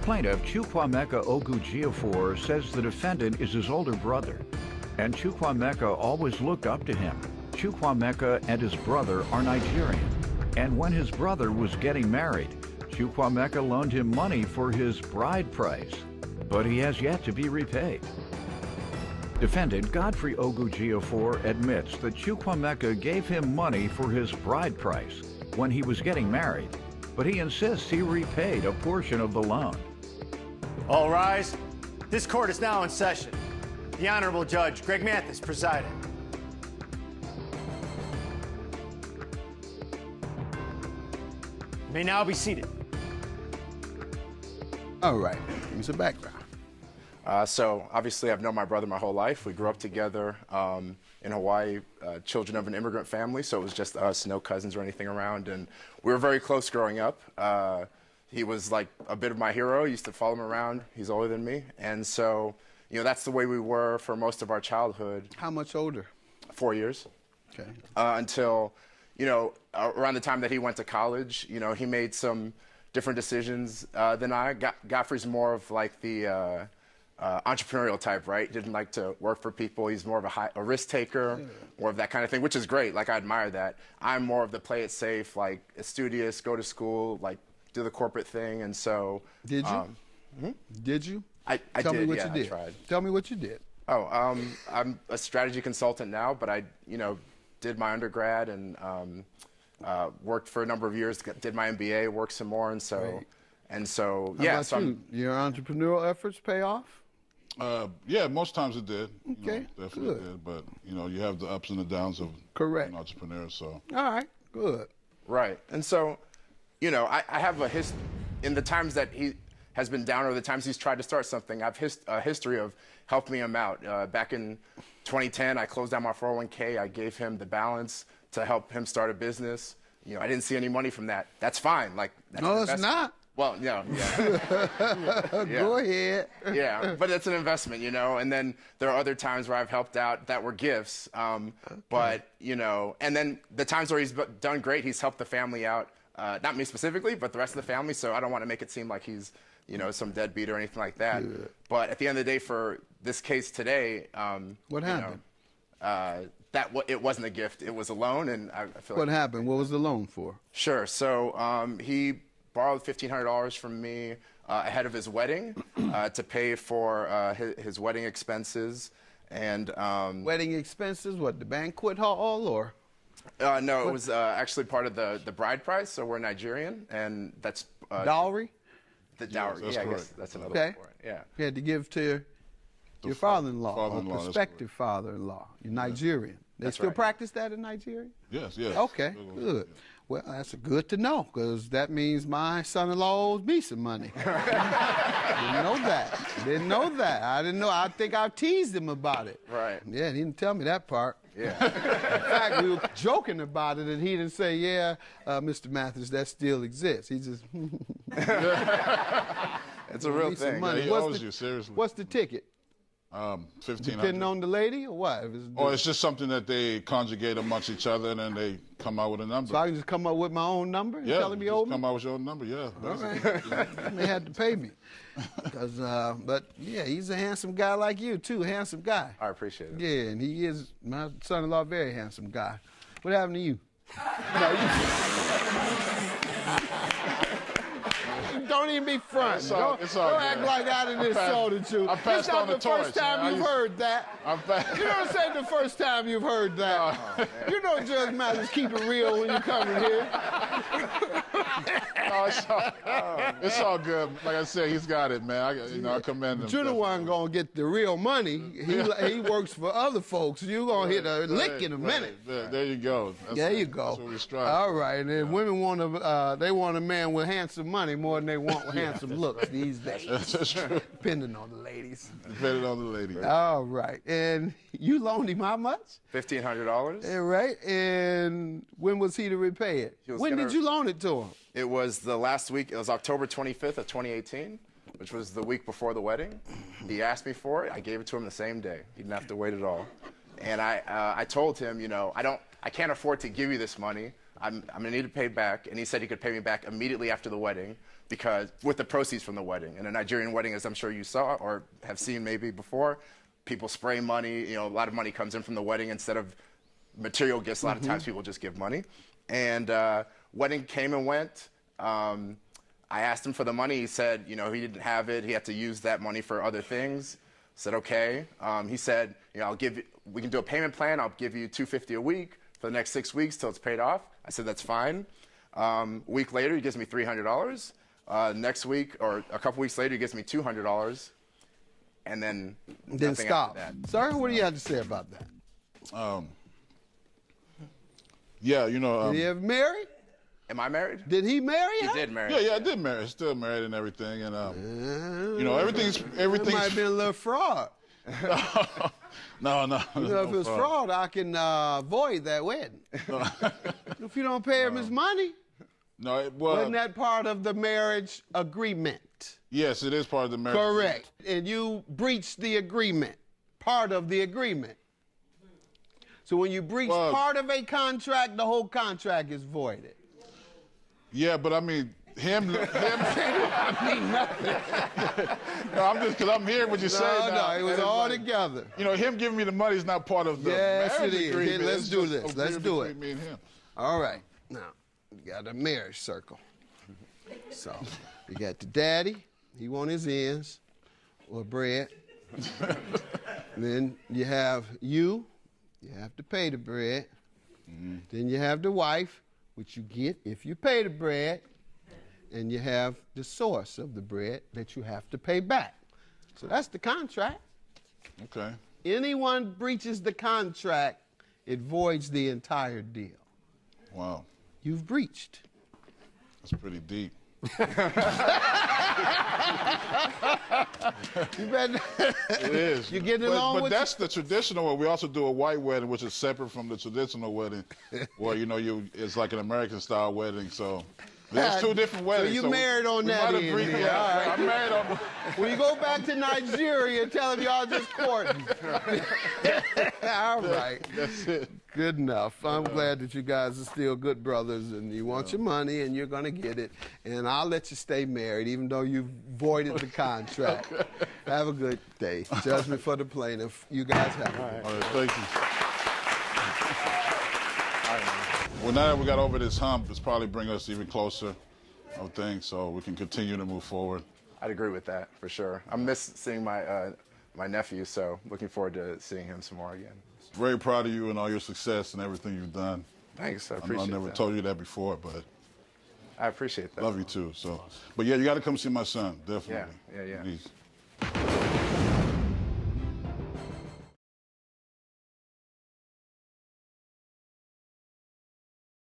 Plaintiff Chukwuemeka Ogujiafor says the defendant is his older brother, and Chukwuemeka always looked up to him. Chukwuemeka and his brother are Nigerian, and when his brother was getting married, Chukwuemeka loaned him money for his bride price, but he has yet to be repaid. Defendant Godfrey Ogujiafor admits that Chukwuemeka gave him money for his bride price when he was getting married, but he insists he repaid a portion of the loan. All rise. This court is now in session. The Honorable Judge Greg Mathis presiding. You may now be seated. All right, give me some background. So obviously I've known my brother my whole life. We grew up together in Hawaii, children of an immigrant family, so it was just us, no cousins or anything around, and we were very close growing up. He was like a bit of my hero. I used to follow him around. He's older than me, and so, you know, that's the way we were for most of our childhood. How much older? 4 years. Okay. Until, you know, around the time that he went to college, you know, he made some different decisions than I. Godfrey's more of like the entrepreneurial type, right? Didn't like to work for people. He's more of a risk taker, more of that kind of thing, which is great. Like, I admire that. I'm more of the play it safe, like studious, go to school, like do the corporate thing. And so. Did you? Did you? I Tell did, me what yeah, you did. I tried. Tell me what you did. Oh, I'm a strategy consultant now, but I, you know, did my undergrad and worked for a number of years, did my MBA, worked some more, and so, Great. and so, How yeah. about So you? Your entrepreneurial efforts pay off? Yeah, most times it did. Okay, Definitely good. did. But, you know, you have the ups and the downs of Correct. an entrepreneur, so. All right, good. Right. And so, you know, I have a in the times that he has been down or the times he's tried to start something, I've a history of helping him out. Back in 2010, I closed down my 401k. I gave him the balance to help him start a business. You know, I didn't see any money from that. That's fine. Like, that's No, an it's investment. not. Well, yeah. Yeah. Go ahead. Yeah, but it's an investment, you know. And then there are other times where I've helped out that were gifts. But, you know, and then the times where he's done great, he's helped the family out. Not me specifically, but the rest of the family. So I don't want to make it seem like he's, you know, some deadbeat or anything like that. Good. But at the end of the day, for this case today, What happened? It wasn't a gift. It was a loan, and I feel What like. happened? What was the loan for? Sure. So he borrowed $1,500 from me ahead of his wedding to pay for his wedding expenses. And Wedding expenses? What, the banquet hall or? no, it was actually part of the bride price. So we're Nigerian, and that's Dowry? the dowry. that's Yeah, I guess correct. that's another Okay. word for it. Yeah. You had to give to your father-in-law father-in-law, or that's prospective father-in-law. You're Nigerian. They That's still right. practice that in Nigeria? Yes, yes. Okay, good. Well, that's good to know, because that means my son-in-law owes me some money. Didn't know that. Didn't know that. I didn't know. I think I teased him about it. Right. Yeah, he didn't tell me that part. Yeah. In fact, we were joking about it, and he didn't say, yeah, Mr. Mathis, that still exists. He just... It's a real me some thing. money. Yeah, he What's owes the- you, seriously. What's the ticket? 1,500. Depending on the lady, or what? If Or it's just something that they conjugate amongst each other, and then they come out with a number. so I can just come up with my own number and yeah, tell him he just owed me? come out with your own number, yeah. All right. You may have to pay me. But, yeah, he's a handsome guy like you, too. Handsome guy. I appreciate it. Yeah, and he is, my son-in-law, very handsome guy. What happened to you? Don't even be front. It's all Don't good. act like I done insulted you. I passed It's not on the the first torch, time man. you've heard that. You know what I'm saying? The first time you've heard that. You know Judge Mathis keep it real when you come in here. No, it's all good. Like I said, he's got it, man. I commend him. But you're the one gonna get the real money. He works for other folks. You're gonna hit a lick in a minute. There you go. There you go. That's what we strive. All right, and then women want they want a man with handsome money more than they want handsome looks these days. That's true. Depending on the ladies. Depending on the lady. All right, and you loaned him how much? $1,500. All right, and when was he to repay it? He was When gonna- did you loan it to him? It was the last week. It was October 25th of 2018, which was the week before the wedding. He asked me for it. I gave it to him the same day. He didn't have to wait at all. And I told him, you know, I can't afford to give you this money. I'm going to need to pay back. And he said he could pay me back immediately after the wedding because with the proceeds from the wedding. In a Nigerian wedding, as I'm sure you saw or have seen maybe before, people spray money. You know, a lot of money comes in from the wedding instead of material gifts. A lot of times people just give money. And wedding came and went. I asked him for the money. He said, you know, he didn't have it. He had to use that money for other things. I said, okay. He said, you know, we can do a payment plan. I'll give you $250 a week for the next 6 weeks till it's paid off. I said, that's fine. A week later, he gives me $300. Next week, or a couple weeks later, he gives me $200. And then nothing stop. after that. Sir, what do you have to say about that? Yeah, you know. Did he ever marry? Am I married? Did he marry her? He did marry. Yeah, I did marry. Still married and everything, and you know, everything's. That might have been a little fraud. No. You know, if it was fraud, I can void that wedding. If you don't pay him his money, No, it was. wasn't that part of the marriage agreement? Yes, it is part of the marriage. Correct. And you breached the agreement, part of the agreement. So when you breach part of a contract, the whole contract is voided. Yeah, but I mean, him. I mean nothing. No, I'm just because I'm hearing what you're saying now. No, it was and all like, together. You know, him giving me the money is not part of the Yes, marriage it is. agreement. Here, let's It's do just this. a Let's agreement do between it. Me and him. All right. Now, you got a marriage circle. So, you got the daddy. He want his ends or bread. Then you have you. You have to pay the bread. Then you have the wife, which you get if you pay the bread. And you have the source of the bread that you have to pay back. So that's the contract. Okay. Anyone breaches the contract, it voids the entire deal. Wow. You've breached. That's pretty deep. You better. It is. You getting along but with that's the traditional one. We also do a white wedding, which is separate from the traditional wedding, where you know it's like an American style wedding. So there's two different weddings. So you married on that end. Agree, yeah, I'm married on. When you go back to Nigeria, tell them y'all just courting. All right. That's it. Good enough. I'm glad that you guys are still good brothers and you want your money and you're going to get it. And I'll let you stay married even though you've voided the contract. Have a good day. Judgment for the plaintiff. You guys have it. All right, thank you. Well, now that we got over this hump, it's probably bring us even closer, I would think, so we can continue to move forward. I'd agree with that for sure. I miss seeing my nephew, so looking forward to seeing him some more again. Very proud of you and all your success and everything you've done. Thanks, I I appreciate never that. told you that before, but I appreciate that. love you too. So, but yeah, you got to come see my son, definitely. Yeah. He's